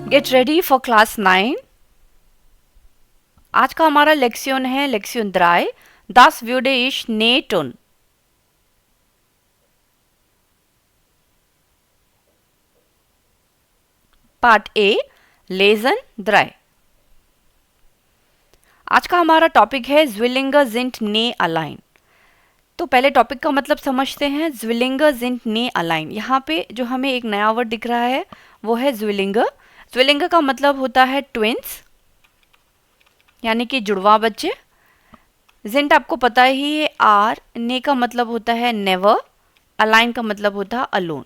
Get ready for class 9। आज का हमारा लेक्सियन है लेक्सियन 3. Das würde ich nie tun. Part A, lesson 3. आज का हमारा टॉपिक है Zwillinge sind nie allein. तो पहले टॉपिक का मतलब समझते हैं. Zwillinge sind nie allein. यहाँ पे जो हमें एक नया वर्ड दिख रहा है वो है Zwillinge. Zwillinge का मतलब होता है ट्विंस, यानी कि जुड़वा बच्चे. जिंट आपको पता ही है आर. ने का मतलब होता है नेवर. अलाइन का मतलब होता है अलोन.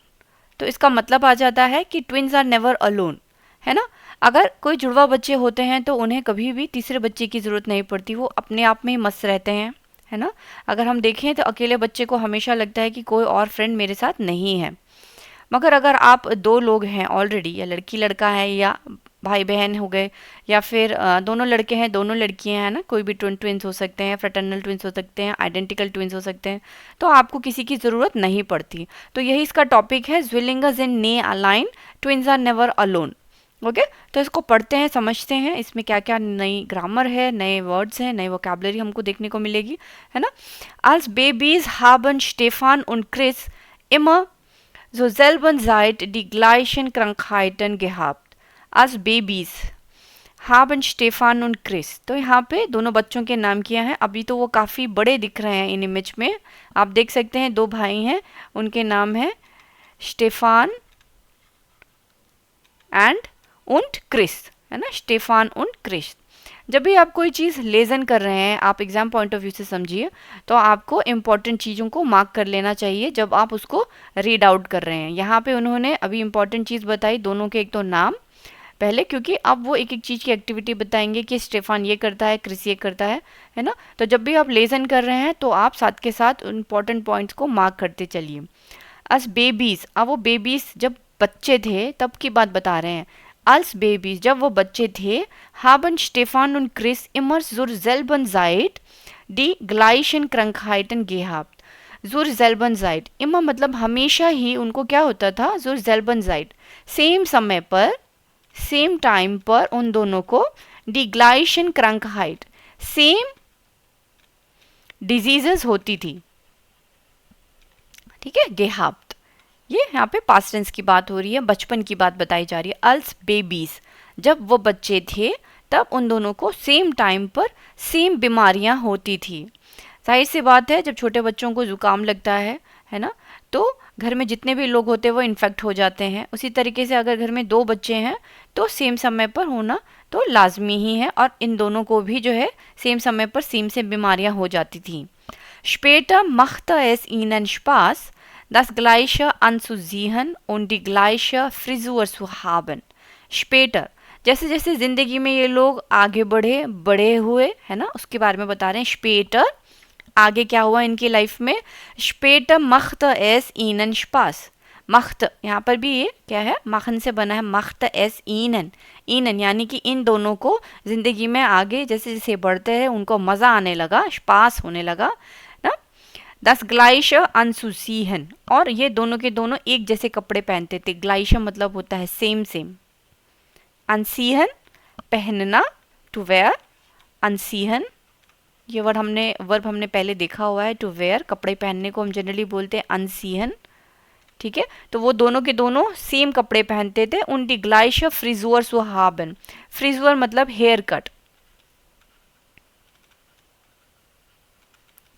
तो इसका मतलब आ जाता है कि ट्विंस आर नेवर अलोन, है ना. अगर कोई जुड़वा बच्चे होते हैं तो उन्हें कभी भी तीसरे बच्चे की ज़रूरत नहीं पड़ती, वो अपने आप में ही मस्त रहते हैं, है ना. अगर हम देखें तो अकेले बच्चे को हमेशा लगता है कि कोई और फ्रेंड मेरे साथ नहीं है. मगर अगर आप दो लोग हैं ऑलरेडी, या लड़की लड़का है, या भाई बहन हो गए, या फिर दोनों लड़के हैं दोनों लड़कियां हैं ना, कोई भी ट्विंस हो सकते हैं, फ्रेटर्नल ट्विंस हो सकते हैं, आइडेंटिकल ट्विंस हो सकते हैं, तो आपको किसी की ज़रूरत नहीं पड़ती. तो यही इसका टॉपिक है. Zwillinge sind nie allein, twins are never alone. Okay तो इसको पढ़ते हैं, समझते हैं इसमें क्या क्या नई ग्रामर है, नए वर्ड्स हैं, नई वोकैबुलरी हमको देखने को मिलेगी, है ना. Als Babys haben Stefan und Chris immer zur selben Zeit die gleichen Krankheiten gehabt. Als Babys haben Stefan und Chris. तो यहाँ पे दोनों बच्चों के नाम किया है. अभी तो वो काफ़ी बड़े दिख रहे हैं इन इमेज में, आप देख सकते हैं. दो भाई हैं, उनके नाम है स्टेफान एंड उंट क्रिस, है ना. स्टेफान उंट क्रिस. जब भी आप कोई चीज़ लेसन कर रहे हैं, आप एग्जाम पॉइंट ऑफ व्यू से समझिए, तो आपको इम्पॉर्टेंट चीज़ों को मार्क कर लेना चाहिए जब आप उसको रीड आउट कर रहे हैं. यहाँ पे उन्होंने अभी इम्पॉर्टेंट चीज़ बताई, दोनों के एक तो नाम पहले, क्योंकि अब वो एक एक चीज़ की एक्टिविटी बताएंगे कि स्टेफान ये करता है, क्रिस ये करता है ना. तो जब भी आप लेसन कर रहे हैं तो आप साथ के साथ इम्पॉर्टेंट पॉइंट्स को मार्क करते चलिए. अस बेबीज़, अब वो बेबीज़ जब बच्चे थे तब की बात बता रहे हैं. als Babys, जब वो बच्चे थे, haben Stefan und Chris immer zur selben Zeit die gleichen Krankheiten gehabt. zur selben Zeit, immer मतलब हमेशा ही उनको क्या होता था, zur selben Zeit, सेम समय पर, सेम टाइम पर उन दोनों को die gleichen Krankheit, same diseases होती थी. ठीक है, gehabt. ये यहाँ पे पास्ट टेंस की बात हो रही है, बचपन की बात बताई जा रही है. अल्स बेबीज, जब वो बच्चे थे तब उन दोनों को सेम टाइम पर सेम बीमारियां होती थी. जाहिर सी बात है, जब छोटे बच्चों को जुकाम लगता है ना, तो घर में जितने भी लोग होते हैं वो इन्फेक्ट हो जाते हैं. उसी तरीके से अगर घर में दो बच्चे हैं तो सेम समय पर होना तो लाजमी ही है, और इन दोनों को भी जो है सेम समय पर सेम सेम बीमारियां हो जाती थी. Später machte es ihnen Spaß, das Gleiche anzusehen und die gleiche Frisur zu haben. Später, जैसे जैसे जिंदगी में ये लोग आगे बढ़े, बड़े हुए, है ना, उसके बारे में बता रहे हैं. Später, आगे क्या हुआ इनकी लाइफ में. Später machte es ihnen Spaß. machte, यहाँ पर भी ये क्या है, machen से बना है. machte es ihnen, ihnen यानी कि इन दोनों को जिंदगी में आगे जैसे जैसे बढ़ते हैं उनको मज़ा आने लगा, Spaß होने लगा ना. Das Gleiche anzusehen, और ये दोनों के दोनों एक जैसे कपड़े पहनते थे. Gleiche मतलब होता है सेम सेम. Anziehen, पहनना, to wear. Anziehen, ये वर्ब हमने पहले देखा हुआ है. to wear, कपड़े पहनने को हम जनरली बोलते हैं anziehen. ठीक है, तो वो दोनों के दोनों सेम कपड़े पहनते थे. Und die gleiche Frisur zu haben. Frisur मतलब हेयर कट.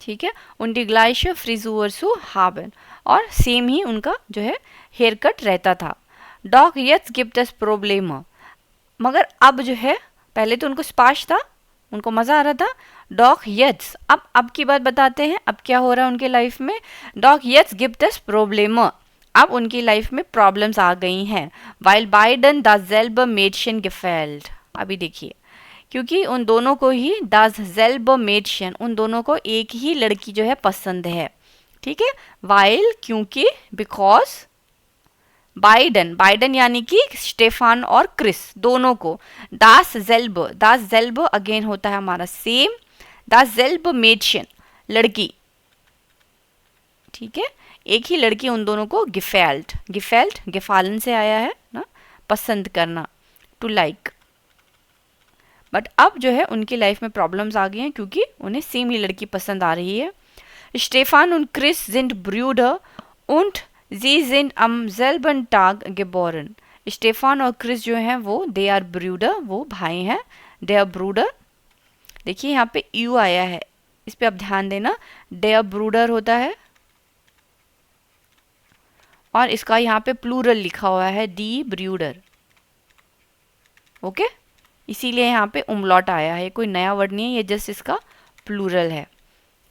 ठीक है, und die gleiche Frisur zu haben, और सेम ही उनका जो है हेयर कट रहता था. Doch jetzt gibt es Probleme, मगर अब जो है, पहले तो उनको स्पाश था, उनको मज़ा आ रहा था. Doch jetzt, अब की बात बताते हैं, अब क्या हो रहा है उनके लाइफ में. Doch jetzt gibt es Probleme, अब उनकी लाइफ में प्रॉब्लम्स आ गई हैं. Weil beiden dasselbe Mädchen gefällt, अभी देखिए, क्योंकि उन दोनों को ही dasselbe Mädchen, उन दोनों को एक ही लड़की जो है पसंद है. ठीक है, while क्योंकि, because, बाइडन, बाइडन यानी कि स्टेफान और क्रिस दोनों को. dasselbe अगेन होता है हमारा सेम. dasselbe Mädchen, लड़की. ठीक है, एक ही लड़की उन दोनों को gefällt, gefallen से आया है ना, पसंद करना. To like. बट अब जो है उनकी लाइफ में प्रॉब्लम्स आ गई हैं क्योंकि उन्हें सेम ही लड़की पसंद आ रही है। Stefan und Chris sind Brüder und sie sind am selben Tag geboren। Stefan और क्रिस जो हैं वो दे आर ब्रूडर, वो भाई हैं, दे आर ब्रूडर। देखिए यहाँ पे यू आया है, इस पे आप ध्यान देना, दे आर ब्रूडर होता है और इसका यहाँ पे प्लूरल लिखा हुआ है दी ब्रूडर। ओके, इसीलिए यहाँ पे उमलॉट आया है, कोई नया वर्ड नहीं है, ये जस्ट इसका प्लूरल है।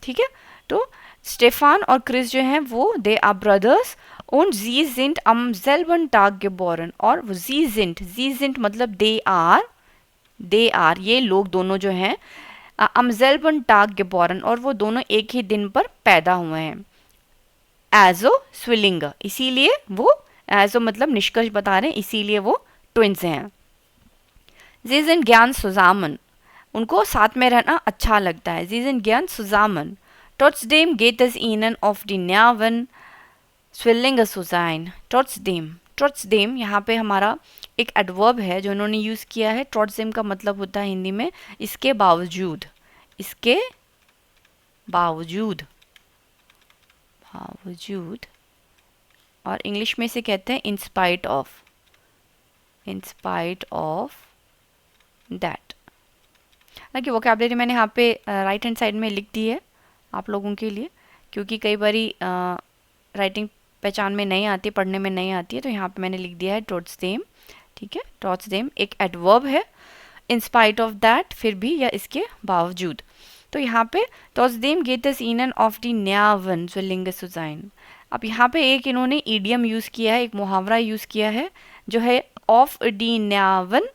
ठीक है, तो स्टेफान और क्रिस जो हैं वो they are brothers und sie sind am selben Tag geboren। और sie sind मतलब दे आर ये लोग दोनों जो हैं am selben Tag geboren, और वो दोनों एक ही दिन पर पैदा हुए हैं। एजो स्विलिंग, इसीलिए वो एजो मतलब निष्कर्ष बता रहे हैं, इसीलिए वो ट्विंस हैं। sie sind gern zusammen, उनको साथ में रहना अच्छा लगता है। sie sind gern zusammen। Trotzdem geht es ihnen auf die Nerven, Zwillinge zu sein। Trotzdem यहाँ पे हमारा एक एडवर्ब है जो उन्होंने यूज़ किया है। Trotzdem का मतलब होता है हिंदी में इसके बावजूद, इसके बावजूद, बावजूद, और इंग्लिश में इसे कहते हैं इन स्पाइट ऑफ दैट। हालांकि वोकैबुलरी मैंने यहाँ पे राइट हैंड साइड में लिख दी है आप लोगों के लिए, क्योंकि कई बारी राइटिंग पहचान में नहीं आती, पढ़ने में नहीं आती है, तो यहाँ पे मैंने लिख दिया है ट्रॉट्सडेम। ठीक है, ट्रॉट्सडेम एक एडवर्ब है, इन स्पाइट ऑफ दैट फिर भी या इसके बावजूद। तो यहाँ पे ट्रॉट्सडेम गेट इज इनन ऑफ दी न्यावन ज़्विलिंगे zu sein। अब यहाँ पे एक इन्होंने ईडियम यूज़ किया है, एक मुहावरा यूज़ किया है जो है ऑफ डी न्यावन,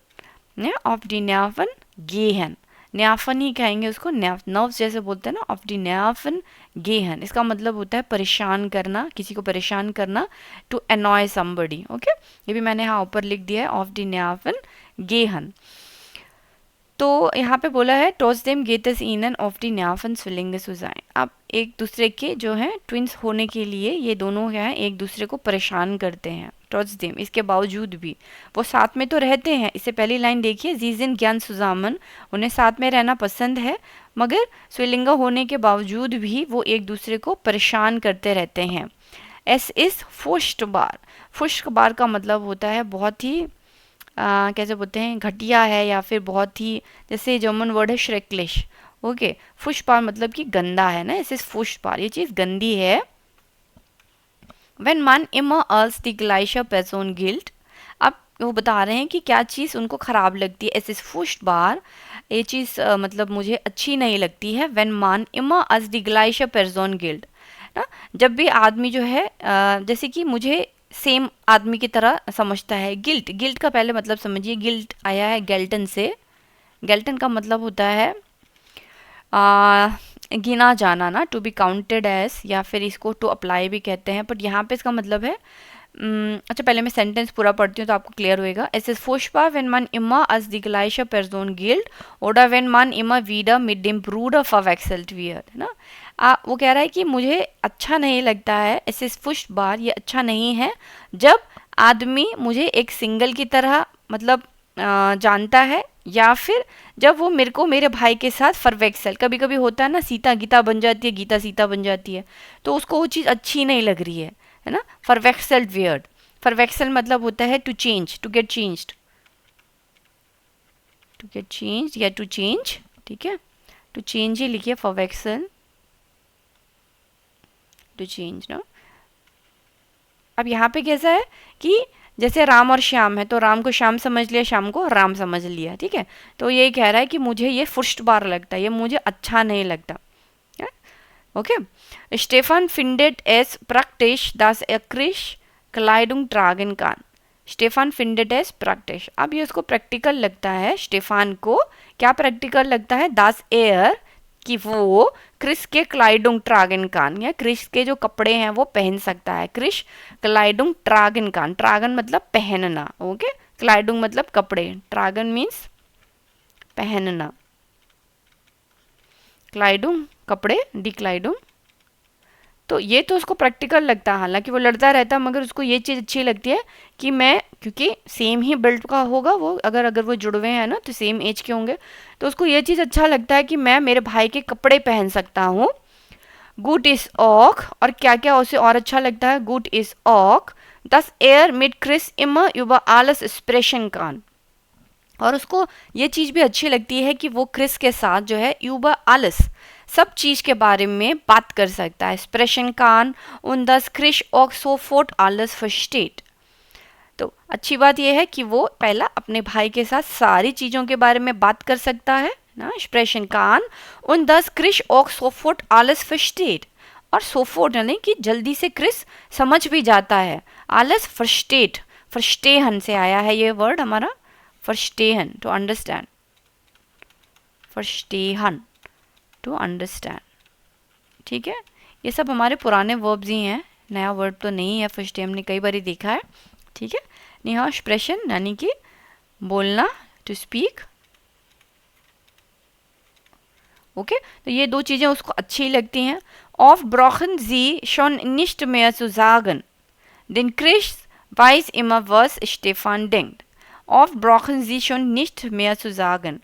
ऑफ डी न्यावन गेहन, न्याफन ही कहेंगे उसको, नर्व्स जैसे बोलते हैं ना, ऑफ डी न्याफन गेहन। इसका मतलब होता है परेशान करना, किसी को परेशान करना, टू अनॉय समबडी। ओके, ये भी मैंने यहाँ ऊपर लिख दिया है, ऑफ डी न्याफन गेहन। तो यहाँ पे बोला है ट्रॉट्सडेम गेट इज इनन ऑफ डी न्याफन ज़्विलिंगे zu sein। अब एक दूसरे के जो हैं ट्विंस होने के लिए ये दोनों क्या हैं, एक दूसरे को परेशान करते हैं। ट्रॉट्सडेम, इसके बावजूद भी वो साथ में तो रहते हैं। इससे पहली लाइन देखिए, sie sind gern zusammen, उन्हें साथ में रहना पसंद है, मगर स्विलिंगा होने के बावजूद भी वो एक दूसरे को परेशान करते रहते हैं। es ist furchtbar, furchtbar का मतलब होता है बहुत ही कैसे बोलते हैं, घटिया है, या फिर बहुत ही, जैसे जर्मन वर्ड है श्रेकलिश। ओके, फुशपार मतलब कि गंदा है ना, इस फुशपार, ये चीज़ गंदी है। Wenn man immer als die gleiche Person gilt, अब वो बता रहे हैं कि क्या चीज़ उनको ख़राब लगती है। es ist furchtbar, ये चीज़ मतलब मुझे अच्छी नहीं लगती है। Wenn man immer als die gleiche Person gilt, ना, जब भी आदमी जो है जैसे कि मुझे सेम आदमी की तरह समझता है। गिल्ट का पहले मतलब समझिए, गिल्ट आया है गेल्टन से। गेल्टन का मतलब होता है गिना जाना ना, टू बी काउंटेड एज, या फिर इसको टू अप्लाई भी कहते हैं, बट यहाँ पे इसका मतलब है अच्छा पहले मैं सेंटेंस पूरा पढ़ती हूँ तो आपको क्लियर होएगा। Es ist furchtbar, wenn man immer als die gleiche Person gilt oder wenn man immer wieder mit dem Bruder verwechselt wird, है ना। वो कह रहा है कि मुझे अच्छा नहीं लगता है, es ist furchtbar, ये अच्छा नहीं है जब आदमी मुझे एक सिंगल की तरह मतलब जानता है, या फिर जब वो मेरे को मेरे भाई के साथ फरवेक्सल, कभी कभी होता है ना, सीता गीता बन जाती है, गीता सीता बन जाती है, तो उसको वो चीज़ अच्छी नहीं लग रही है ना। फरवेक्सल वियर्ड, फरवेक्सल मतलब होता है to change, to get changed, to get change या टू चेंज। ठीक है, टू चेंज ही लिखिए, फरवेक्सल, टू चेंज ना। अब यहाँ पे कैसा है कि जैसे राम और श्याम है, तो राम को श्याम समझ लिया, श्याम को राम समझ लिया। ठीक है, तो यही कह रहा है कि मुझे ये फुर्ष्टबार लगता है, ये मुझे अच्छा नहीं लगता। Okay, Stefan findet es praktisch, dass er Chris Kleidung tragen kann। Stefan findet es praktisch, अब ये उसको प्रैक्टिकल लगता है। स्टेफान को क्या प्रैक्टिकल लगता है, dass er, कि वो क्रिस के क्लाइडुंग ट्रागन कान, या क्रिस के जो कपड़े हैं वो पहन सकता है। क्रिस क्लाइडुंग ट्रागन कान, ट्रागन मतलब पहनना, ओके, क्लाइडुंग मतलब कपड़े, ट्रागन मीन्स पहनना, क्लाइडुंग कपड़े, डी क्लाइडुंग। तो ये तो उसको प्रैक्टिकल लगता है, हालांकि वो लड़ता रहता है, मगर उसको ये चीज़ अच्छी लगती है कि मैं, क्योंकि सेम ही बिल्ड का होगा वो, अगर वो जुड़वे हैं ना तो सेम एज के होंगे, तो उसको ये चीज़ अच्छा लगता है कि मैं मेरे भाई के कपड़े पहन सकता हूँ। गुड इज ऑक, और क्या क्या उसे और अच्छा लगता है, गुड इज ऑक दस एयर मिड क्रिस इम युवा आलस एक्सप्रेशन कान, और उसको ये चीज़ भी अच्छी लगती है कि वो क्रिस के साथ जो है युवा आलस सब चीज़ के बारे में बात कर सकता है। एक्सप्रेशन कान उन दस क्रिश ऑक सोफोट आलस फर्स्टेट, तो अच्छी बात यह है कि वो पहला अपने भाई के साथ सारी चीज़ों के बारे में बात कर सकता है ना। एक्सप्रेशन कान उन दस क्रिश ऑक सोफोट आलस फर्स्टेट, और सोफोट यानी कि जल्दी से क्रिस समझ भी जाता है। आलस फर्स्टेट, फर्स्टेहन से आया है ये वर्ड हमारा, फर्स्टेहन टू अंडरस्टैंड, फर्स्टेहन टू अंडरस्टैंड, ठीक है। ये सब हमारे पुराने वर्ब्स ही हैं, नया वर्ड तो नहीं है, फर्स्ट हमने कई बार देखा है, ठीक है। निहा एक्सप्रेशन यानी कि बोलना, टू स्पीक, ओके। तो ये दो चीज़ें उसको अच्छी लगती हैं। ऑफ ब्रोखन जी शॉन निश्ट मेयर सुजागन den Chris weiß immer was Stefan denkt. Oft brauchen sie schon nicht mehr zu sagen.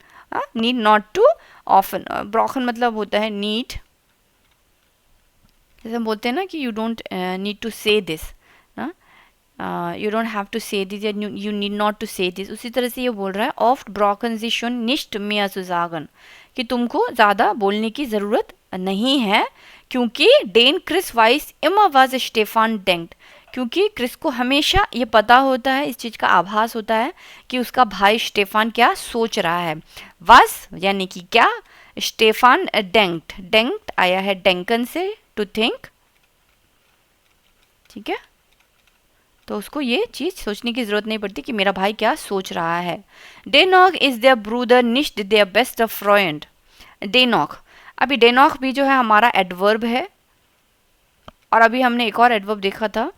Need not to often. Brauchen मतलब होता है need, जैसे हम बोलते हैं ना कि you don't need to say this, you don't have to say this, you need not to say this, उसी तरह से ये बोल रहा है oft brauchen sie schon nicht mehr zu sagen, कि तुमको ज़्यादा बोलने की ज़रूरत नहीं है, क्योंकि den Chris weiß immer was Stefan denkt, क्योंकि क्रिस को हमेशा ये पता होता है, इस चीज़ का आभास होता है कि उसका भाई स्टेफान क्या सोच रहा है। वस यानी कि क्या, स्टेफान डेंक्ट, डेंक्ट आया है डेंकन से, टू थिंक, ठीक है। तो उसको ये चीज़ सोचने की ज़रूरत नहीं पड़ती कि मेरा भाई क्या सोच रहा है। डेनॉक इज़ देयर ब्रूदर निश्ट देयर बेस्ट फ्रेंड। डेनॉक, अभी डेनॉक भी जो है हमारा एडवर्ब है, और अभी हमने एक और एडवर्ब देखा था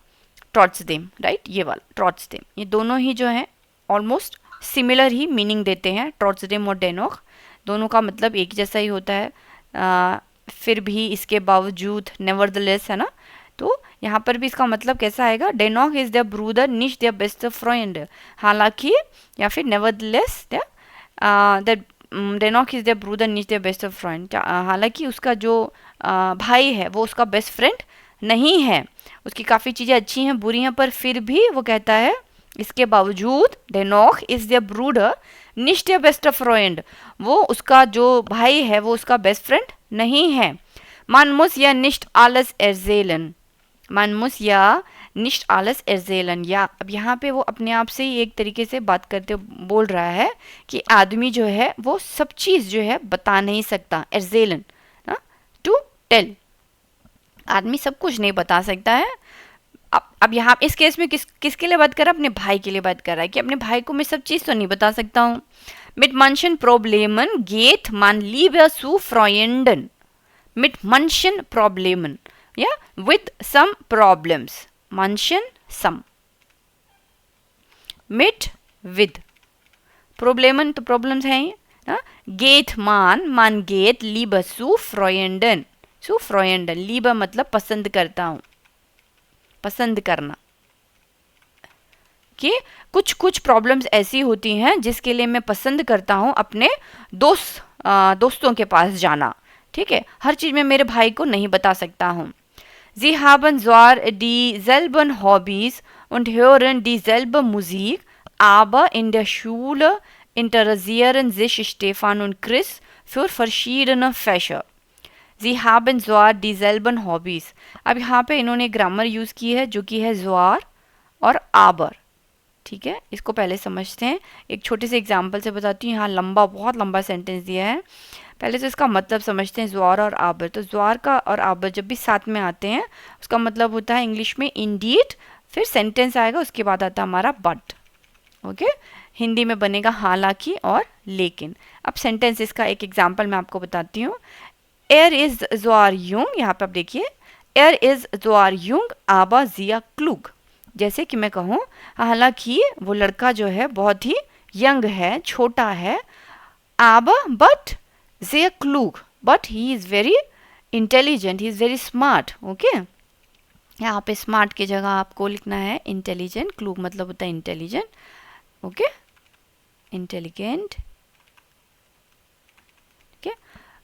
ट्रॉट्सडेम, राइट, ये वाला ट्रॉट्सडेम, ये दोनों ही जो हैं ऑलमोस्ट सिमिलर ही मीनिंग देते हैं। ट्रॉट्सडेम और डेनॉक दोनों का मतलब एक जैसा ही होता है, फिर भी, इसके बावजूद, नेवरदलेस, है ना। तो यहाँ पर भी इसका मतलब कैसा आएगा, डेनॉक इज देयर ब्रूदर निश देयर बेस्ट फ्रेंड, हालांकि, या फिर नेवरदलेस दैट डेनॉक इज देयर ब्रूदर निश देयर बेस्ट फ्रेंड, हालांकि उसका जो भाई है वो उसका बेस्ट फ्रेंड नहीं है, उसकी काफ़ी चीज़ें अच्छी हैं बुरी हैं, पर फिर भी वो कहता है इसके बावजूद डेनॉक इज देयर ब्रूडर निश्ट देयर बेस्ट फ्रेंड, वो उसका जो भाई है वो उसका बेस्ट फ्रेंड नहीं है। मान मुस या निश्ट आलस एर्जेलन, मान मुस या निश्ट आलस एर्जेलन, या अब यहाँ पे वो अपने आप से ही एक तरीके से बात करते बोल रहा है कि आदमी जो है वो सब चीज़ जो है बता नहीं सकता, एर्जेलन टू टेल, आदमी सब कुछ नहीं बता सकता है। अब यहाँ इस केस में किसके लिए बात कर रहा है, अपने भाई के लिए बात कर रहा है कि अपने भाई को मैं सब चीज़ तो नहीं बता सकता हूँ। मिट मंशन प्रॉब्लेमन गेट मान लीबे सु फ्रॉयंडन, मिट मंशन प्रॉब्लेमन, या विद सम प्रॉब्लम्स, मंशन सम, मिट विद, प्रॉब्लेमन तो प्रॉब्लम्स हैं, गेट मान गेट लीबे सु फ्रॉयंडन, सु फ्रॉयंडन, लीबा मतलब पसंद करता हूँ, पसंद करना, कि कुछ प्रॉब्लम्स ऐसी होती हैं जिसके लिए मैं पसंद करता हूँ अपने दोस्तों के पास जाना, ठीक है। हर चीज़ में मेरे भाई को नहीं बता सकता हूँ। Sie haben zwar dieselben Hobbys und hören dieselbe Musik, aber in der Schule interessieren sich Stefan und Chris für verschiedene Fächer. Sie haben zwar dieselben Hobbys. अब यहाँ पे इन्होंने ग्रामर यूज़ की है जो कि है ज़्वार और आबर, ठीक है। इसको पहले समझते हैं, एक छोटे से एग्जाम्पल से बताती हूँ। यहाँ बहुत लंबा सेंटेंस दिया है, पहले तो इसका मतलब समझते हैं, ज़्वार और आबर। तो ज़्वार का और आबर जब भी साथ में आते हैं उसका मतलब होता है इंग्लिश में इंडीड, फिर सेंटेंस आएगा, उसके बाद आता है हमारा बट, ओके। हिंदी में बनेगा हालांकि और लेकिन। अब सेंटेंस इसका एक एग्जाम्पल मैं आपको बताती हूँ। Er ist zwar jung, यहाँ पे आप देखिए, er ist zwar jung, aber sehr klug, जैसे कि मैं कहूँ हालांकि वो लड़का जो है बहुत ही यंग है, छोटा है, aber but sehr klug, but he is very intelligent, he is very smart, okay, यहाँ पे स्मार्ट की जगह आपको लिखना है इंटेलिजेंट, क्लूग मतलब होता है इंटेलिजेंट, ओके, इंटेलिजेंट, ठीक है।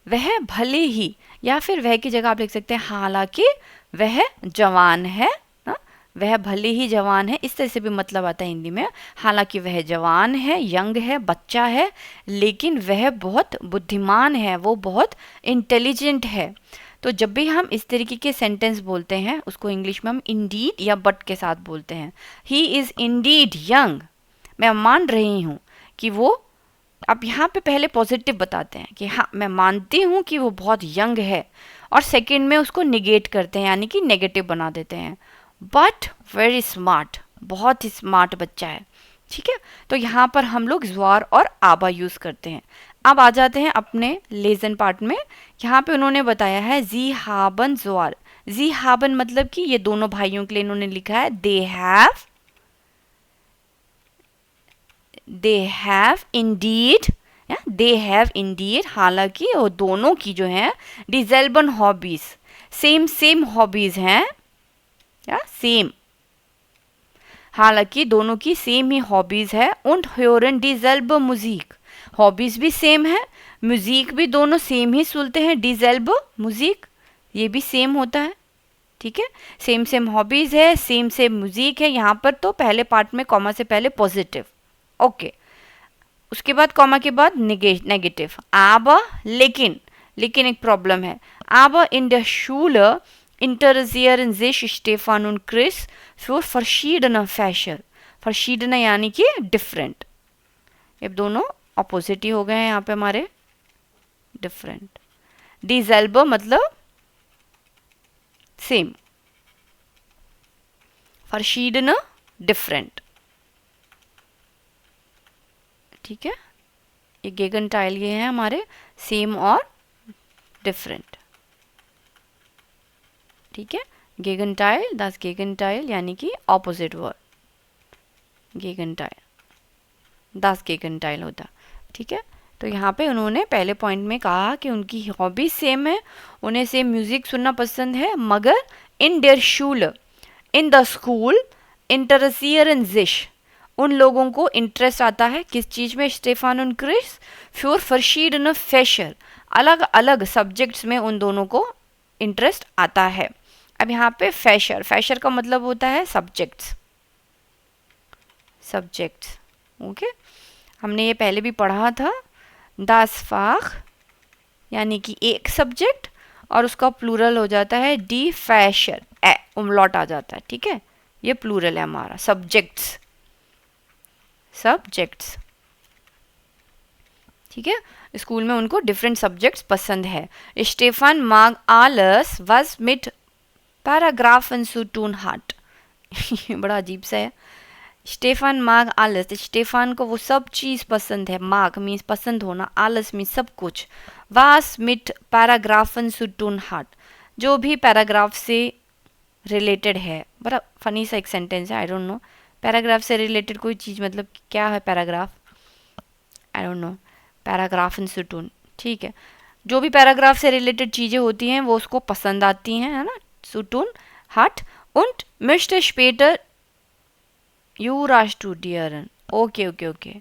वह भले ही, या फिर वह की जगह आप लिख सकते हैं हालांकि वह जवान है, वह भले ही जवान है, इस तरह से भी मतलब आता है हिंदी में। हालांकि वह जवान है, यंग है, बच्चा है, लेकिन वह बहुत बुद्धिमान है, वो बहुत इंटेलिजेंट है। तो जब भी हम इस तरीके के सेंटेंस बोलते हैं उसको इंग्लिश में हम इंडीड या बट के साथ बोलते हैं। ही इज़ इंडीड यंग, मैं मान रही हूँ कि वो, अब यहाँ पे पहले पॉजिटिव बताते हैं कि हाँ मैं मानती हूँ कि वो बहुत यंग है, और सेकंड में उसको निगेट करते हैं यानी कि नेगेटिव बना देते हैं। बट वेरी स्मार्ट, बहुत ही स्मार्ट बच्चा है, ठीक है। तो यहाँ पर हम लोग ज़्वार और आबा यूज़ करते हैं। अब आ जाते हैं अपने लेसन पार्ट में। यहाँ पे उन्होंने बताया है जी हाबन ज़्वार। जी हाबन मतलब कि ये दोनों भाइयों के लिए इन्होंने लिखा है they have Indeed, they have Indeed, हालांकि वो दोनों की जो है डिजेल्बन हॉबीज, सेम सेम हॉबीज हैं, या सेम, हालांकि दोनों की सेम ही हॉबीज है। und hören dieselbe Musik, hobbies भी सेम है, म्यूजिक भी दोनों सेम ही सुनते हैं, dieselbe Musik ये भी सेम होता है, ठीक है। सेम सेम हॉबीज है, सेम सेम म्यूजिक है। यहाँ पर तो पहले पार्ट में कॉमा से पहले पॉजिटिव, ओके, उसके बाद कॉमा के बाद नेगेटिव। aber लेकिन, लेकिन एक प्रॉब्लम है। aber in der Schule interessieren sich Stefan und Chris für verschiedene Fächer, verschiedene यानी कि डिफरेंट, ये दोनों अपोजिट ही हो गए हैं यहाँ पे हमारे, डिफरेंट। dieselbe मतलब सेम, verschiedene डिफरेंट, ठीक है। ये गेगनटाइल ये हैं हमारे सेम और डिफरेंट, ठीक है। गेगनटाइल, दस गेगनटाइल यानी कि ऑपोजिट वर्ड, गेगनटाइल, दस गेगनटाइल होता, ठीक है। तो यहाँ पे उन्होंने पहले पॉइंट में कहा कि उनकी हॉबीज सेम है, उन्हें सेम म्यूजिक सुनना पसंद है, मगर इन देयर शूल, इन द स्कूल, इंटरसियरन जिश, उन लोगों को इंटरेस्ट आता है किस चीज़ में, स्टेफान और क्रिस, फ्योर फर्शीडन फैशर, अलग अलग सब्जेक्ट्स में उन दोनों को इंटरेस्ट आता है। अब यहाँ पे फैशर, फैशर का मतलब होता है सब्जेक्ट्स, सब्जेक्ट्स, ओके। हमने ये पहले भी पढ़ा था, दास फाख यानी कि एक सब्जेक्ट, और उसका प्लूरल हो जाता है डी फैशर, ए उमलॉट आ जाता है, ठीक है। ये प्लूरल है हमारा, सब्जेक्ट्स, सब्जेक्ट्स, ठीक है। स्कूल में उनको डिफरेंट सब्जेक्ट्स पसंद है। स्टेफन माग आलस वज मिट पैराग्राफन zu tun hat बड़ा अजीब सा है। स्टेफन माग आलस, स्टेफन को वो सब चीज़ पसंद है, माग मीन्स पसंद होना, आलस मीन्स सब कुछ, वास मिट पैराग्राफन zu tun hat, जो भी पैराग्राफ से रिलेटेड है। बड़ा फनी सा एक सेंटेंस है, आई डोंट नो, पैराग्राफ से रिलेटेड कोई चीज़ मतलब क्या है paragraph, I don't know, paragraph in सुटून, ठीक है। जो भी पैराग्राफ से रिलेटेड चीज़ें होती हैं वो उसको पसंद आती हैं, है ना, सुटून हट und möchte später Jura studieren, okay okay okay,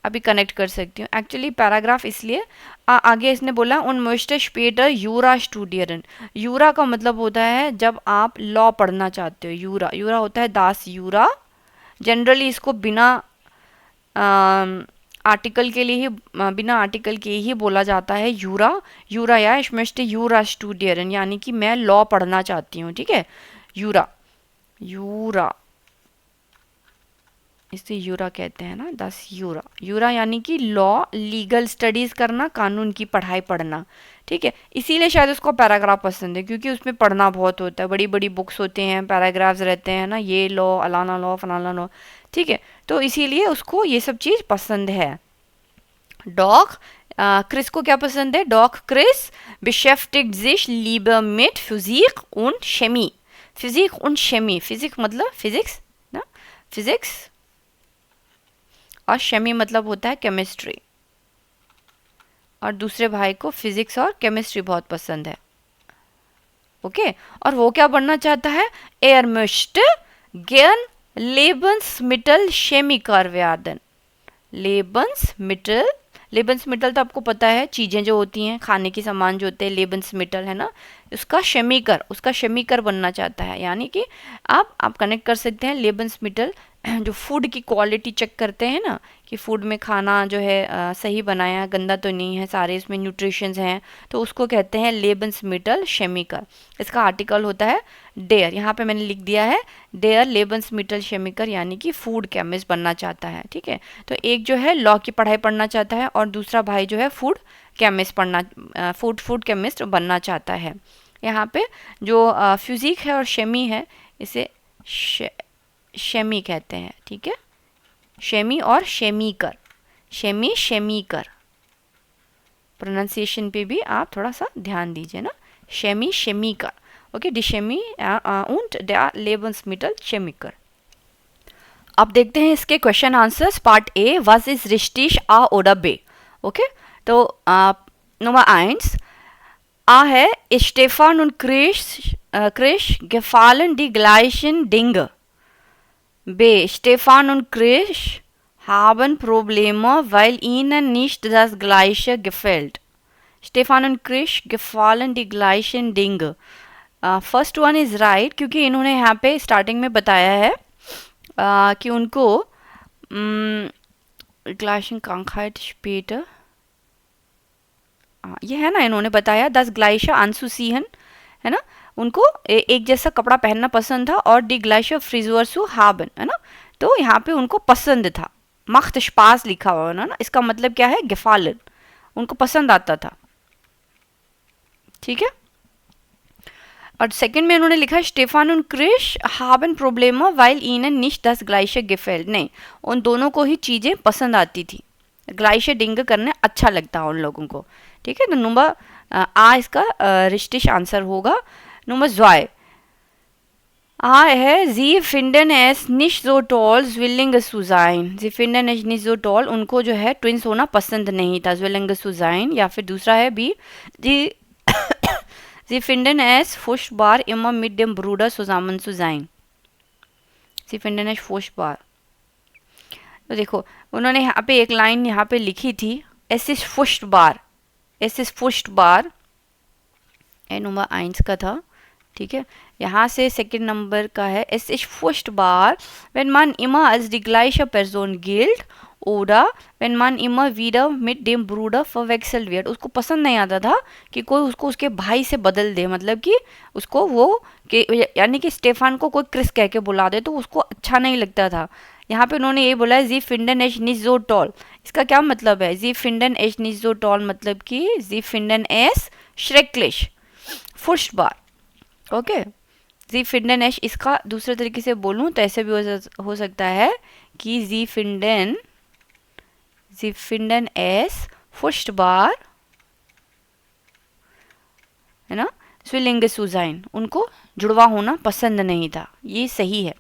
अभी कनेक्ट कर सकती हूँ। एक्चुअली पैराग्राफ इसलिए आगे इसने बोला उन möchte später Jura studieren, यूरा का मतलब होता है जब आप लॉ पढ़ना चाहते हो, यूरा, यूरा होता है दास यूरा, जनरली इसको बिना आर्टिकल के लिए ही, बिना आर्टिकल के ही बोला जाता है यूरा, यूरा या ich möchte Jura studieren यानी कि मैं लॉ पढ़ना चाहती हूँ, ठीक है। यूरा, यूरा, इसे यूरा कहते हैं ना, दस यूरा, यूरा यानी कि लॉ, लीगल स्टडीज़ करना, कानून की पढ़ाई पढ़ना, ठीक है। इसीलिए शायद उसको पैराग्राफ पसंद है, क्योंकि उसमें पढ़ना बहुत होता है, बड़ी बड़ी बुक्स होते हैं, पैराग्राफ्स रहते हैं ना, ये लॉ, अलाना लॉ, फलाना लॉ, ठीक है। तो इसीलिए उसको ये सब चीज़ पसंद है। डॉग क्रिस को क्या पसंद है, डॉग Chris beschäftigt sich lieber mit Physik und Chemie, फिजिक und Chemie, फिजिक मतलब फिजिक्स ना, फिजिक्स, और शेमी मतलब होता है केमिस्ट्री, और दूसरे भाई को फिजिक्स और केमिस्ट्री बहुत पसंद है। ओके और वो क्या बनना चाहता है, air möchte gern Lebensmittel Chemiker werden। लेबन्समिटल, लेबन्समिटल तो आपको पता है चीज़ें जो होती हैं, खाने की सामान जो होते हैं, लेबन्समिटल है ना, उसका शेमिकर बनना चाहता है। यानी कि आप कनेक्ट कर सकते हैं लेबन्समिटल, जो फूड की क्वालिटी चेक करते हैं ना, कि फूड में खाना जो है सही बनाया है, गंदा तो नहीं है, सारे इसमें न्यूट्रिशंस हैं, तो उसको कहते हैं लेबन्समिटल शेमिकर। इसका आर्टिकल होता है डेयर, यहाँ पे मैंने लिख दिया है डेयर लेबन्समिटल शेमिकर, यानी कि फूड केमिस्ट बनना चाहता है। ठीक है, तो एक जो है लॉ की पढ़ाई पढ़ना चाहता है और दूसरा भाई जो है फूड केमिस्ट बनना चाहता है। यहाँ पे जो फिजिक है और शेमी है, इसे शेमी कहते हैं। ठीक है, शेमी और शेमीकर, शेमीकर प्रोनाउंसिएशन पे भी आप थोड़ा सा ध्यान दीजिए ना, शेमीकर। ओके, डी शेमी und der Lebensmittel Chemiker। अब देखते हैं इसके question answers. Part A, was ist richtig A oder B। Okay, तो नंबर 1 A है, Stefan und Krisch gefallen die gleichen Dinge। B, Stefan und Krisch haben Probleme, weil ihnen nicht das Gleiche gefällt। Stefan und Krisch gefallen die gleichen Dinge। First one is right, क्योंकि इन्होंने यहाँ पे starting में बताया है कि उनको gleichen Krankheit später, ये है ना, इन्होंने बताया das gleiche anzuziehen, है ना, उनको एक जैसा कपड़ा पहनना पसंद था, और die gleiche Frisur zu haben, है ना, तो यहाँ पे उनको पसंद था, macht Spaß लिखा हुआ है ना, इसका मतलब क्या है, gefallen, उनको पसंद आता था। ठीक है, और सेकंड में उन्होंने लिखा Stefan und Krisch haben Probleme weil ihnen nicht das gleiche gefällt। नहीं, उन दोनों को ही चीज़ें पसंद आती थी, ग्लाइशे डिंग करने अच्छा लगता उन लोगों को। ठीक है, तो नंबर आ इसका रिश्टिश आंसर होगा। नंबर ज़्वाय आ है, sie finden es nicht so toll zwillinge zu sein। sie finden es nicht so toll, उनको जो है ट्विंस होना पसंद नहीं था, zwillinge zu sein। या फिर दूसरा है B, Sie finden es furchtbar immer mit dem Bruder zusammen zu sein। Sie finden es furchtbar। तो देखो उन्होंने यहाँ पे एक लाइन यहाँ पे लिखी थी, es ist furchtbar, es ist furchtbar, ये नंबर 1 का था। ठीक है, यहाँ से सेकंड नंबर का है, es ist furchtbar wenn man immer als die gleiche Person gilt oder wenn man immer wieder mit dem Bruder verwechselt wird। उसको पसंद नहीं आता था कि कोई उसको उसके भाई से बदल दे, मतलब कि उसको वो यानी कि स्टेफान को कोई क्रिस कह के बुला दे तो उसको अच्छा नहीं लगता था। यहाँ पे उन्होंने ये बोला है जी फिंडन एच निज जो टॉल, इसका क्या मतलब है, जी फिंडन एच निज जो टॉल मतलब कि जी फिंडन एस श्रेक्लिश फुर्शबार। ओके, जी फिंडन एश, इसका दूसरे तरीके से बोलूँ तो ऐसे भी हो सकता है कि जी फिंडन एस फुर्शबार, है ना, स्विलिंग सुजाइन, उनको जुड़वा होना पसंद नहीं था, ये सही है।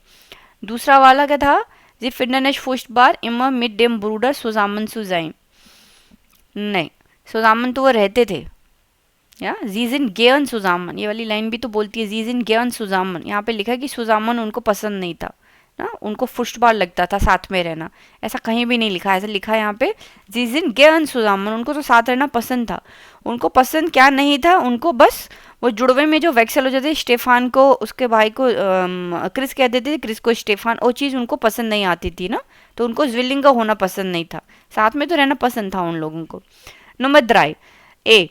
दूसरा वाला क्या था, जी फिंडन एश फुर्शबार इमा मिड डेम ब्रूडर सुजामन सुजाइन, नहीं, सुजामन तो वो रहते थे, या जीजिन गेन सुजामन, ये वाली लाइन भी तो बोलती है जीजिन गेन सुजामन, यहाँ पे लिखा है कि सुजामन उनको पसंद नहीं था ना, उनको फुर्शबार लगता था साथ में रहना, ऐसा कहीं भी नहीं लिखा है, ऐसा लिखा है यहाँ पे जीजिन गेन सुजामन, उनको तो साथ रहना पसंद था। उनको पसंद क्या नहीं था, उनको बस वो जुड़वे में जो वैक्सल हो जाते, स्टेफान को उसके भाई को क्रिस कह देते थे, क्रिस को स्टेफान, वो चीज़ उनको पसंद नहीं आती थी ना, तो उनको ज्विलिंग का होना पसंद नहीं था, साथ में तो रहना पसंद था उन लोगों को। नंबर 3 ए,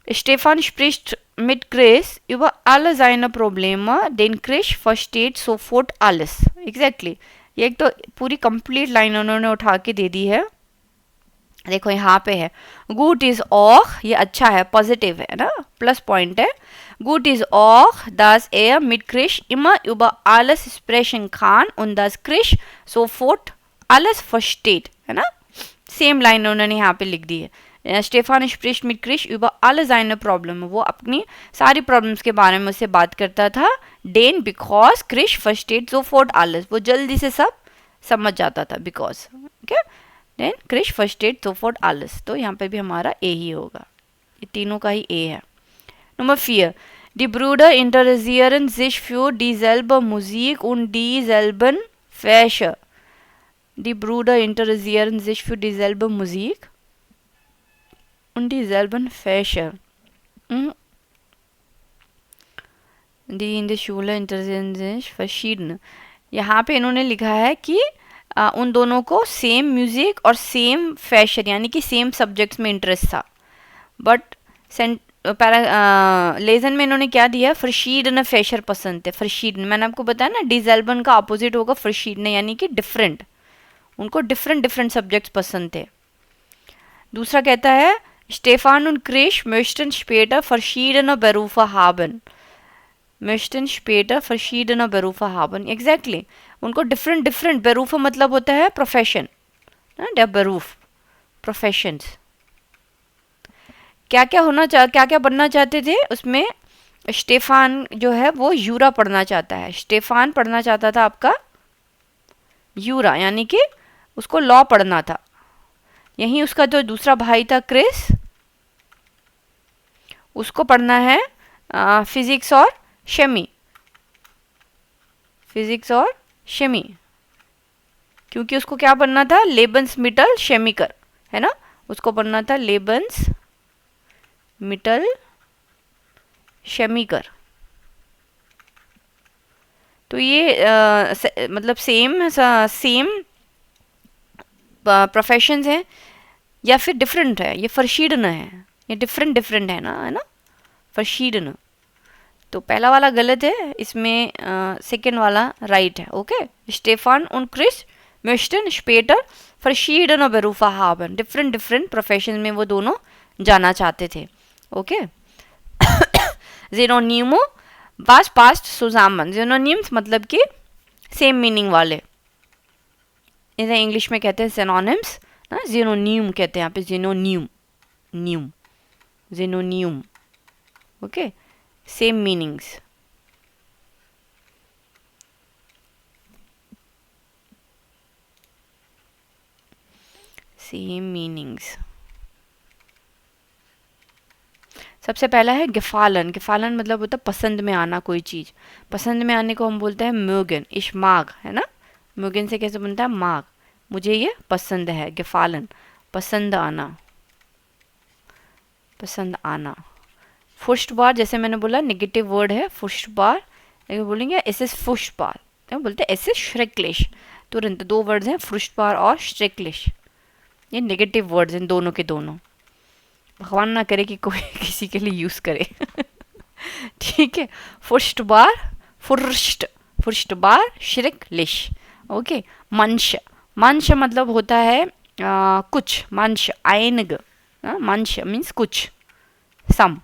Stefan spricht mit Chris über alle seine Probleme, denn Chris versteht sofort alles। Exactly, ये एक तो पूरी कंप्लीट लाइन उन्होंने उठा के दे दी है। देखो यहाँ पे है gut ist auch, ये अच्छा है, पॉजिटिव है ना, प्लस पॉइंट है। gut ist auch, dass mit Chris immer über alles sprechen kann und dass Chris sofort alles versteht, है ना, सेम लाइन उन्होंने यहाँ पे लिख दी है। स्टेफान स्प्रिस्ट मिट Krrish über alle seine Probleme, वो अपनी सारी प्रॉब्लम्स के बारे में उससे बात करता था। डेन because Chris versteht sofort alles, वो जल्दी से सब समझ जाता था, because okay, then Chris versteht sofort alles, तो यहाँ पे भी हमारा ए ही होगा, ये तीनों का ही ए है। Number 4 Die Brüder interessieren sich für dieselbe Musik und dieselben Fächer. Die Brüder interessieren sich für dieselbe Musik und dieselben Fächer. Die in der Schule interessieren sich verschiedene. यहाँ पे इन्होंने लिखा है कि उन दोनों को सेम म्यूज़िक और सेम फैशन यानी कि सेम सब्जेक्ट्स में इंटरेस्ट था. बट लेजन में इन्होंने क्या दिया, फरशीडन फैशर पसंद थे. फरशीडन मैंने आपको बताया ना, डिजेल्बन का अपोजिट होगा फरशीडन यानी कि डिफरेंट. उनको डिफरेंट डिफरेंट सब्जेक्ट्स पसंद थे. दूसरा कहता है Stefan und Krisch möchten später verschiedene Berufe haben. möchten später verschiedene Berufe haben. Exactly. उनको डिफरेंट डिफरेंट बेरूफ मतलब होता है प्रोफेशन. der बेरूफ professions. क्या क्या बनना चाहते थे उसमें. स्टेफान जो है वो यूरा पढ़ना चाहता है. स्टेफान पढ़ना चाहता था आपका यूरा यानी कि उसको लॉ पढ़ना था. यहीं उसका जो दूसरा भाई था क्रिस, उसको पढ़ना है फिजिक्स और शेमी. फिजिक्स और शेमी क्योंकि उसको क्या बनना था, लेबन्स मिटल शेमिकर है ना. उसको बनना था लेबन्स मिटल शेमिकर. तो ये मतलब सेम प्रोफेशंस हैं या फिर डिफरेंट है. ये फरशीडन है, ये डिफरेंट डिफरेंट है ना फरशीडन. तो पहला वाला गलत है, इसमें सेकेंड वाला राइट है. Okay. Stefan und Chris möchten später verschiedene Berufe haben. Different different profession में वो दोनों जाना चाहते थे. Okay. Synonyme was passt zusammen. Synonyms मतलब कि सेम मीनिंग वाले. इसे इंग्लिश में कहते हैं synonyms ना. Synonym कहते हैं यहाँ पे. Synonym. Okay. Same meanings. Same meanings. सबसे पहला है गिफालन. गिफालन मतलब होता है पसंद में आना कोई चीज़. पसंद में आने को हम बोलते हैं mögen. इश माग है ना. mögen से कैसे बनता है माग. मुझे ये पसंद है. गिफालन पसंद आना. पसंद आना. फुर्स्टबार जैसे मैंने बोला नेगेटिव वर्ड है फुर्स्टबार. बोलेंगे एस एस फुर्स्टबार. बोलते हैं एस एस श्रेक्लिश. तुरंत दो वर्ड्स हैं फुर्स्टबार और श्रेक्लिश. ये नेगेटिव वर्ड्स हैं दोनों के दोनों. भगवान ना करे कि कोई किसी के लिए यूज़ करे. ठीक है. फुर्स्टबार फुर्स्टबार श्रेक्लिश. ओके. मंश मतलब होता है कुछ. मंश आइनग. मंश मीन्स कुछ. सम.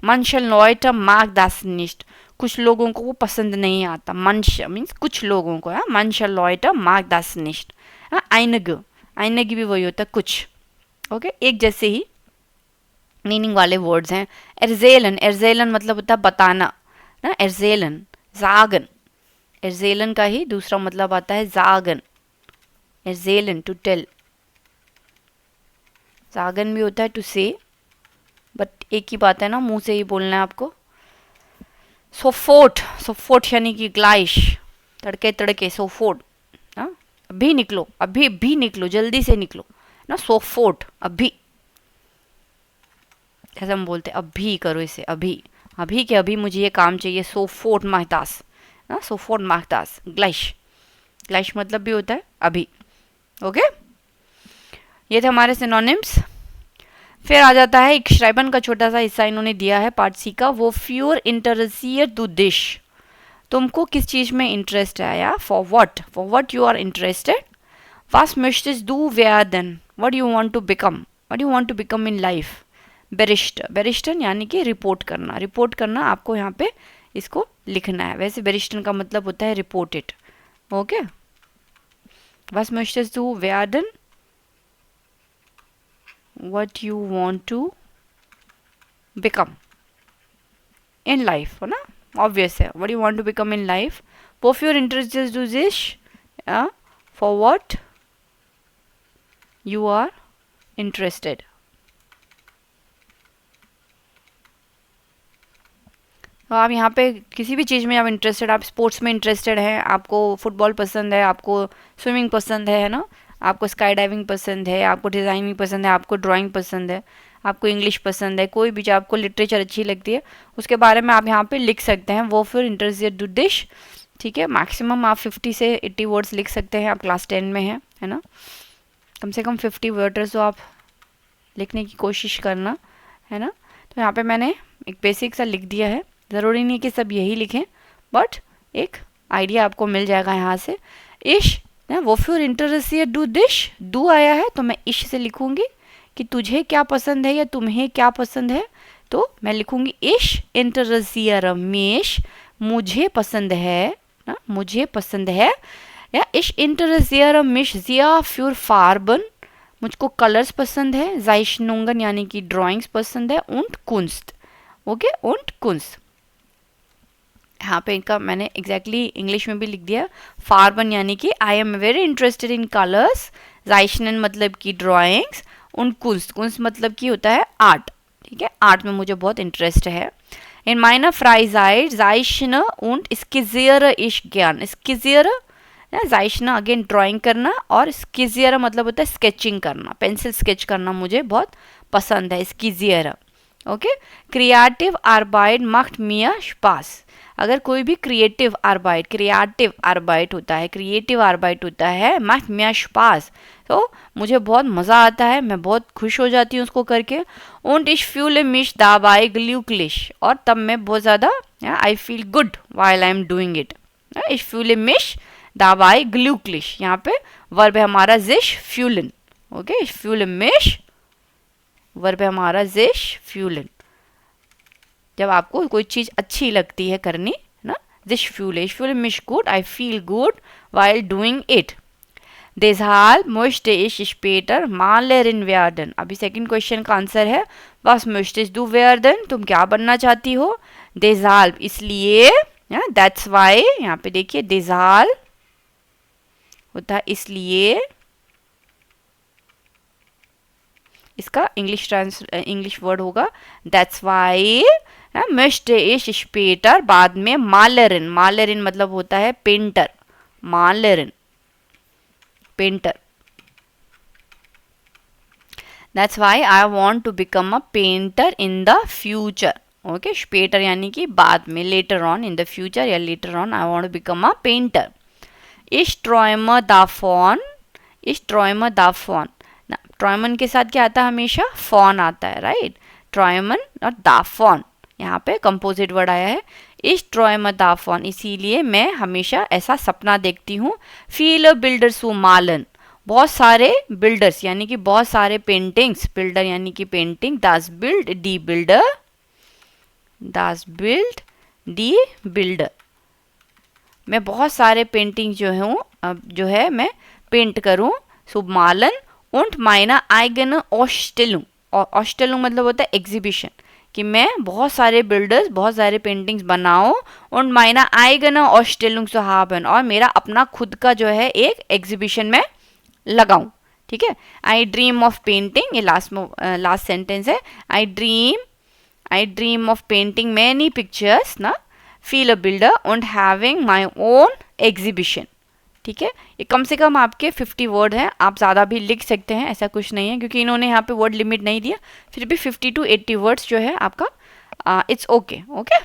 Manche Leute mag das nicht. कुछ लोगों को वो पसंद नहीं आता. manche मीन्स कुछ लोगों को. manche Leute mag das nicht. einige भी वही होता है कुछ. ओके. एक जैसे ही मीनिंग वाले वर्ड्स हैं. erzählen मतलब होता है बताना ना. erzählen sagen का ही दूसरा मतलब आता है sagen. erzählen to tell. sagen भी होता है टू से. बट एक ही बात है ना, मुंह से ही बोलना है आपको. सोफोट यानी कि ग्लाइश. तड़के तड़के सोफोट. अभी निकलो जल्दी से निकलो ना. सोफोट अभी. ऐसा हम बोलते हैं अभी करो इसे. अभी के अभी मुझे ये काम चाहिए. सोफोट महतास ना. सोफोट महतास. ग्लाइश मतलब भी होता है अभी. ओके. ये थे हमारे सिनोनिम्स. फिर आ जाता है एक श्राइबन का छोटा सा हिस्सा इन्होंने दिया है पार्ट सी का. वो फ्यूर इंटरेसियर टू डिश. तुमको किस चीज़ में इंटरेस्ट है या for what you are interested. वास möchtest du werden. what do you want to become in life. Barrister यानी कि रिपोर्ट करना. आपको यहाँ पे इसको लिखना है. वैसे बेरिस्टर का मतलब होता है रिपोर्टेड. ओके. वास möchtest du werden. what you want to become in life है ना. obvious है. what you want to become in life. wofür interested du dich. for what you are interested. तो आप यहाँ पे किसी भी चीज़ में आप इंटरेस्टेड, आप स्पोर्ट्स में इंटरेस्टेड हैं, आपको फुटबॉल पसंद है, आपको स्विमिंग पसंद है ना, आपको स्काई डाइविंग पसंद है, आपको डिज़ाइनिंग पसंद है, आपको ड्राइंग पसंद है, आपको इंग्लिश पसंद है, कोई भी जो आपको लिटरेचर अच्छी लगती है उसके बारे में आप यहाँ पे लिख सकते हैं। वो फिर इंटरेस्टेड टू डिश, ठीक है। मैक्सिमम आप 50 से 80 वर्ड्स लिख सकते हैं, आप क्लास 10 में हैं, है ना। कम से कम 50 वर्ड्स तो आप लिखने की कोशिश करना, है ना। तो यहाँ पे मैंने एक बेसिक सा लिख दिया है, ज़रूरी नहीं कि सब यही लिखें, बट एक आइडिया आपको मिल जाएगा यहाँ से। इश ना, वो फिर इंटरेस्टेड डू डिश, डू आया है तो मैं इश से लिखूंगी कि तुझे क्या पसंद है या तुम्हें क्या पसंद है, तो मैं लिखूंगी इश इंटरेस्टियर मिश, मुझे पसंद है ना, मुझे पसंद है, या इश इंटरेस्टियर मिश जिया फ्यूर फार्बन, मुझको कलर्स पसंद है, जाइशनुंगन यानी कि ड्राइंग्स पसंद है, उंट कुंस्ट, ओके, उंट कुंस्ट। यहाँ पे इनका मैंने एग्जैक्टली इंग्लिश में भी लिख दिया, फार्बन यानी कि I am very interested in colours, जाइशनन मतलब कि ड्राइंग्स, उन कुंस्ट, कुंस्ट मतलब कि होता है आर्ट, ठीक है, आर्ट में मुझे बहुत इंटरेस्ट है। इन माइनर फ्राइजाइड जाइशना उंट स्किजियर इश ज्ञान, स्किजियर जाइशना अगेन ड्राइंग करना, और स्किजियर मतलब होता है स्केचिंग करना, पेंसिल स्केच करना मुझे बहुत पसंद है, स्किजियर, ओके। क्रिएटिव आर्बाइड मख्त मिया स्पास, अगर कोई भी क्रिएटिव आर्बाइट होता है, क्रिएटिव आर्बाइट होता है मख्त मिया स्पास, तो मुझे बहुत मज़ा आता है, मैं बहुत खुश हो जाती हूँ उसको करके। उंट इश फ्यूल मिश दाबाई ग्ल्यूक्लिश, और तब मैं बहुत ज़्यादा आई feel good while I am doing it. इश फ्यूल मिश दाबाई ग्ल्यूक्लिश, यहाँ पे वर्ब है हमारा जिश फ्यूलन, ओके, इश फ्यूल मिश वर्ब है हमारा जिश फ्यूलन, जब आपको कोई चीज़ अच्छी लगती है करनी ना, जिश फ्यूल मिश गुड, I feel good while doing it. Deshalb möchte ich später Malerin werden. अभी सेकंड क्वेश्चन का आंसर है was möchtest du werden, तुम क्या बनना चाहती हो। Deshalb इसलिए, that's why, यहाँ पे देखिए deshalb होता है इसलिए, इसका इंग्लिश वर्ड होगा that's why möchte ich später, बाद में Malerin, Malerin मतलब होता है painter, Malerin painter, that's why I want to become a painter in the future, okay, später यानी कि बाद में, later on in the future या later on I want to become a painter। Ich träume davon, ich träume davon, ट्रॉयमन के साथ क्या आता है हमेशा, फॉन आता है, राइट, ट्रॉयमन और दाफॉन, यहाँ पे कंपोजिट वर्ड आया है, इस ट्रॉयम दाफॉन, इसीलिए मैं हमेशा ऐसा सपना देखती हूँ। फील बिल्डर्स वो मालन, बहुत सारे बिल्डर्स यानी कि बहुत सारे पेंटिंग्स, बिल्डर यानी कि पेंटिंग, दास बिल्ड डी बिल्डर, दास बिल्ड डी बिल्डर, मैं बहुत सारे पेंटिंग जो है मैं पेंट करूँ, सो मालन und meine eigene Ausstellung, और Ausstellung मतलब होता है एग्जीबिशन, कि मैं बहुत सारे बिल्डर्स, बहुत सारे पेंटिंग्स बनाऊं, und meine eigene Ausstellung zu haben, और मेरा अपना खुद का जो है एक एग्जीबिशन में लगाऊं, ठीक है। आई ड्रीम ऑफ पेंटिंग, ये लास्ट सेंटेंस है, I dream of painting many pictures ना, फील अ बिल्डर und having my own exhibition, ठीक है। ये कम से कम आपके 50 वर्ड हैं, आप ज़्यादा भी लिख सकते हैं, ऐसा कुछ नहीं है, क्योंकि इन्होंने यहाँ पे वर्ड लिमिट नहीं दिया, फिर भी 50 to 80 वर्ड्स जो है आपका, इट्स ओके, ओके।